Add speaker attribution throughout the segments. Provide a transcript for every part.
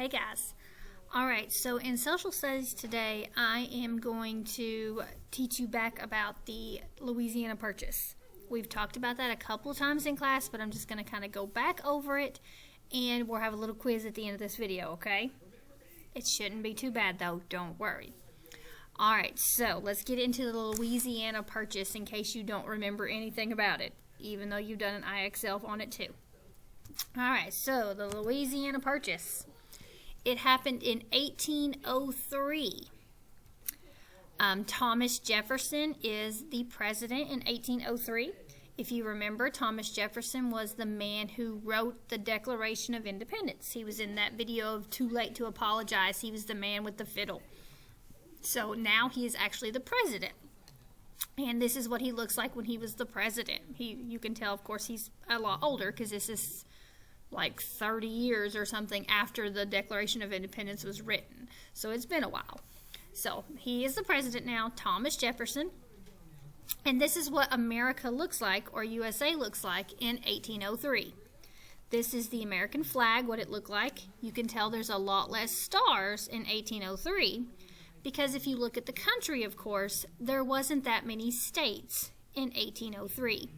Speaker 1: Hey guys. Alright, so in social studies today, I am going to teach you back about the Louisiana Purchase. We've talked about that a couple times in class, but I'm just going to kind of go back over it, and we'll have a little quiz at the end of this video, okay? It shouldn't be too bad though, don't worry. Alright, so let's get into the Louisiana Purchase in case you don't remember anything about it, even though you've done an IXL on it too. Alright, so the Louisiana Purchase. It happened in 1803. Thomas Jefferson is the president in 1803. If you remember, Thomas Jefferson was the man who wrote the Declaration of Independence. He was in that video of Too Late to Apologize. He was the man with the fiddle. So now he is actually the president. And this is what he looks like when he was the president. You can tell, of course, he's a lot older because this is like 30 years or something after the Declaration of Independence was written. So it's been a while. So he is the president now, Thomas Jefferson. And this is what America looks like, or USA looks like, in 1803. This is the American flag, what it looked like. You can tell there's a lot less stars in 1803 because if you look at the country, of course, there wasn't that many states in 1803.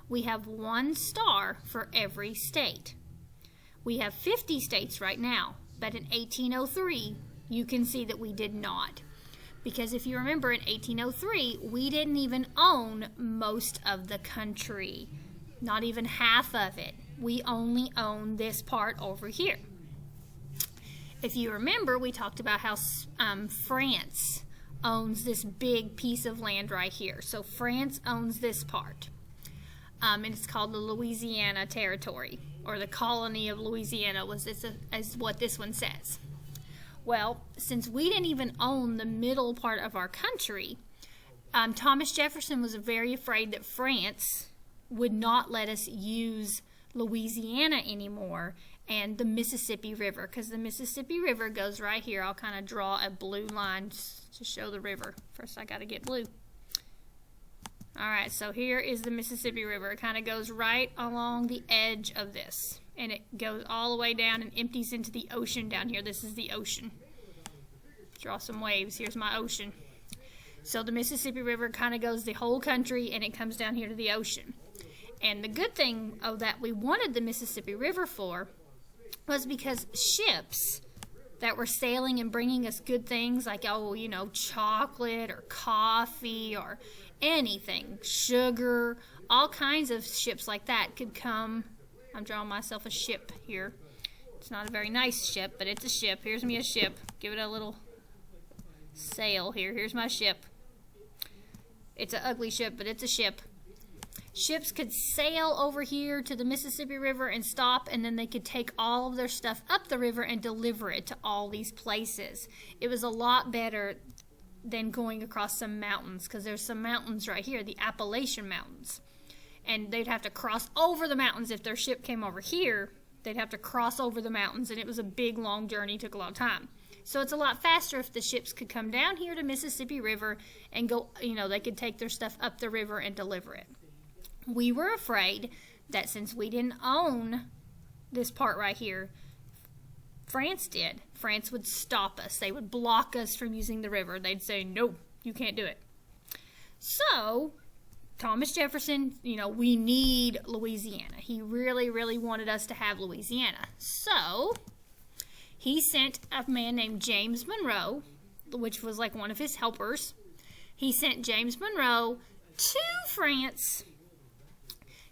Speaker 1: We have one star for every state. We have 50 states right now, but in 1803, you can see that we did not. Because if you remember, in 1803, we didn't even own most of the country. Not even half of it. We only own this part over here. If you remember, we talked about how France owns this big piece of land right here. So France owns this part. And it's called the Louisiana Territory, or the colony of Louisiana is what this one says. Well, since we didn't even own the middle part of our country, Thomas Jefferson was very afraid that France would not let us use Louisiana anymore and the Mississippi River, because the Mississippi River goes right here. I'll kind of draw a blue line to show the river. First I got to get blue. Alright, so here is the Mississippi River. It kind of goes right along the edge of this. And it goes all the way down and empties into the ocean down here. This is the ocean. Draw some waves. Here's my ocean. So the Mississippi River kind of goes the whole country and it comes down here to the ocean. And the good thing that we wanted the Mississippi River for was because ships that were sailing and bringing us good things like, chocolate or coffee or anything, sugar, all kinds of ships like that could come. I'm drawing myself a ship here. It's not a very nice ship, but it's a ship. Here's me a ship. Give it a little sail here. Here's my ship. It's an ugly ship, but it's a ship. Ships could sail over here to the Mississippi River and stop, and then they could take all of their stuff up the river and deliver it to all these places. It was a lot better than going across some mountains, because there's some mountains right here, the Appalachian Mountains. And they'd have to cross over the mountains. If their ship came over here, they'd have to cross over the mountains, and it was a big, long journey, took a lot of time. So it's a lot faster if the ships could come down here to Mississippi River and go, they could take their stuff up the river and deliver it. We were afraid that since we didn't own this part right here, France did. France would stop us. They would block us from using the river. They'd say, no, you can't do it. So Thomas Jefferson, we need Louisiana. He really, really wanted us to have Louisiana. So he sent a man named James Monroe, which was like one of his helpers. He sent James Monroe to France,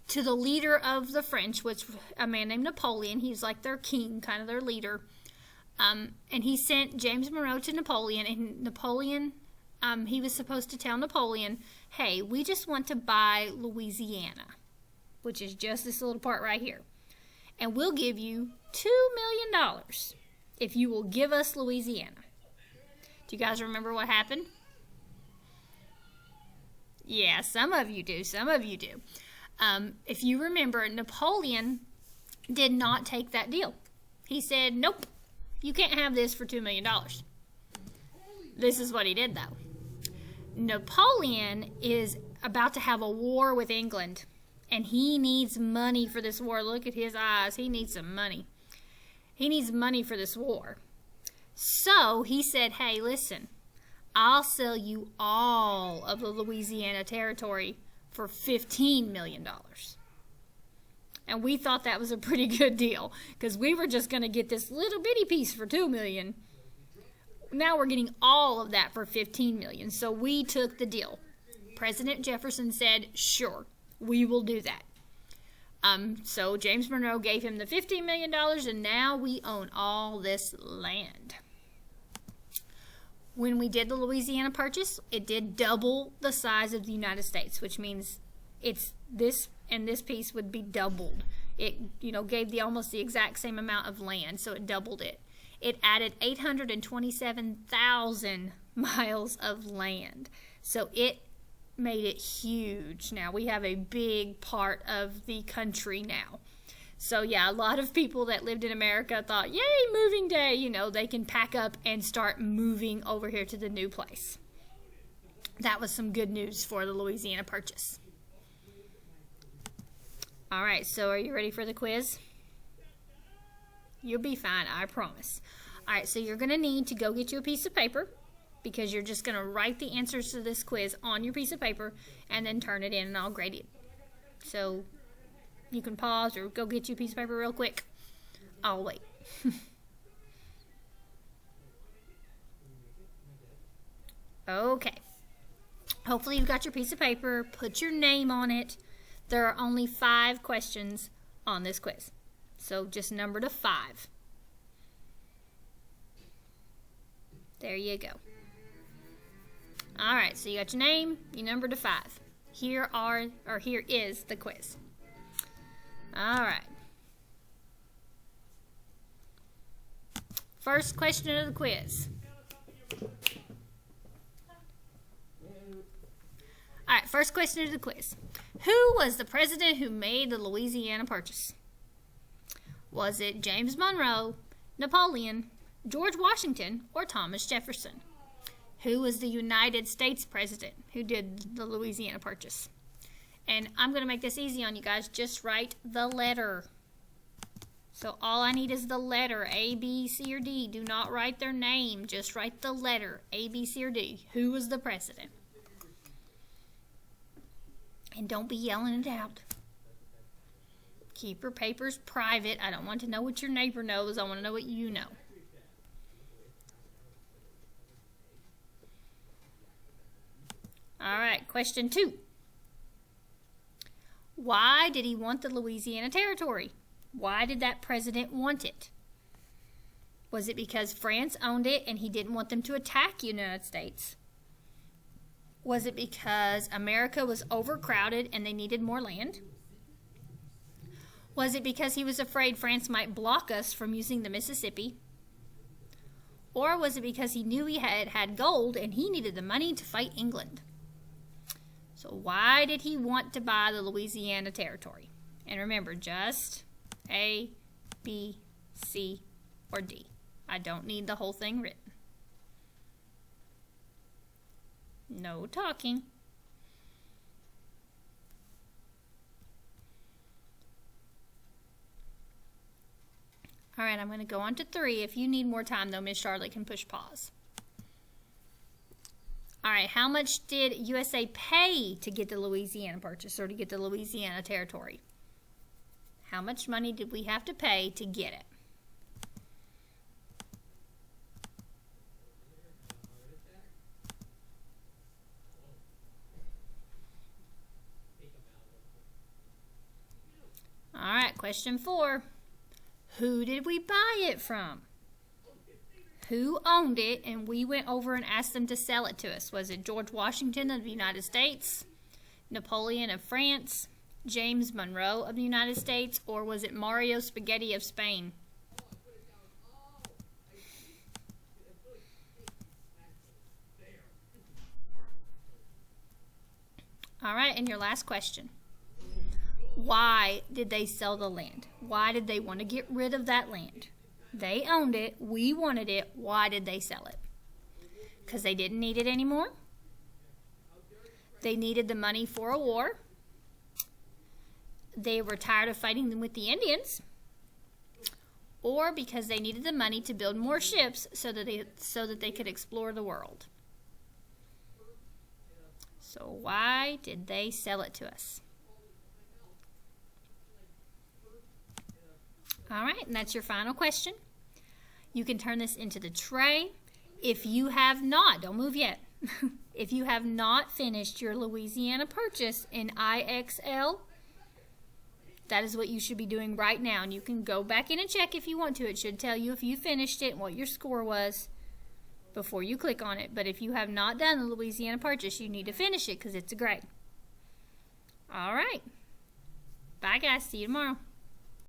Speaker 1: to the leader of the French, which was a man named Napoleon. He's like their king, kind of their leader. And he sent James Monroe to Napoleon, and Napoleon, he was supposed to tell Napoleon, hey, we just want to buy Louisiana, which is just this little part right here. And we'll give you $2 million if you will give us Louisiana. Do you guys remember what happened? Yeah, some of you do. Some of you do. If you remember, Napoleon did not take that deal. He said, nope, you can't have this for $2 million. This is what he did, though. Napoleon is about to have a war with England, and he needs money for this war. Look at his eyes. He needs some money. He needs money for this war. So he said, hey, listen, I'll sell you all of the Louisiana Territory for $15 million. And we thought that was a pretty good deal because we were just going to get this little bitty piece for $2 million. Now we're getting all of that for $15 million. So we took the deal. President Jefferson said, sure, we will do that. So James Monroe gave him the $15 million, and now we own all this land. When we did the Louisiana Purchase, it did double the size of the United States, which means it's this and this piece would be doubled. It, gave almost the exact same amount of land, so it doubled it. It added 827,000 miles of land. So it made it huge. Now we have a big part of the country now. So yeah, a lot of people that lived in America thought, yay, moving day, they can pack up and start moving over here to the new place. That was some good news for the Louisiana Purchase. All right, so are you ready for the quiz? You'll be fine, I promise. All right, so you're going to need to go get you a piece of paper because you're just going to write the answers to this quiz on your piece of paper and then turn it in and I'll grade it. So you can pause or go get you a piece of paper real quick. I'll wait. Okay. Hopefully you've got your piece of paper. Put your name on it. There are only 5 questions on this quiz. So just number to 5. There you go. Alright, so you got your name, you numbered to 5. Here is the quiz. Alright. First question of the quiz. Alright, first question of the quiz. Who was the president who made the Louisiana Purchase? Was it James Monroe, Napoleon, George Washington, or Thomas Jefferson? Who was the United States president who did the Louisiana Purchase? And I'm going to make this easy on you guys. Just write the letter. So all I need is the letter, A, B, C, or D. Do not write their name. Just write the letter, A, B, C, or D. Who was the president? And don't be yelling it out. Keep your papers private. I don't want to know what your neighbor knows. I want to know what you know. All right, question 2. Why did he want the Louisiana Territory? Why did that president want it? Was it because France owned it and he didn't want them to attack the United States? Was it because America was overcrowded and they needed more land? Was it because he was afraid France might block us from using the Mississippi? Or was it because he knew he had gold and he needed the money to fight England? So why did he want to buy the Louisiana Territory? And remember, just A, B, C, or D. I don't need the whole thing written. No talking. All right, I'm going to go on to 3. If you need more time, though, Miss Charlotte can push pause. All right, how much did USA pay to get the Louisiana Purchase or to get the Louisiana Territory? How much money did we have to pay to get it? All right, question 4. Who did we buy it from? Who owned it and we went over and asked them to sell it to us? Was it George Washington of the United States, Napoleon of France, James Monroe of the United States, or was it Mario Spaghetti of Spain? All right, and your last question. Why did they sell the land? Why did they want to get rid of that land? They owned it. We wanted it. Why did they sell it? Because they didn't need it anymore. They needed the money for a war. They were tired of fighting them with the Indians. or because they needed the money to build more ships so that they could explore the world. So why did they sell it to us? All right, and that's your final question. You can turn this into the tray. If you have not, don't move yet. If you have not finished your Louisiana Purchase in IXL, that is what you should be doing right now. And you can go back in and check if you want to. It should tell you if you finished it and what your score was before you click on it. But if you have not done the Louisiana Purchase, you need to finish it because it's a grade. All right. Bye, guys. See you tomorrow.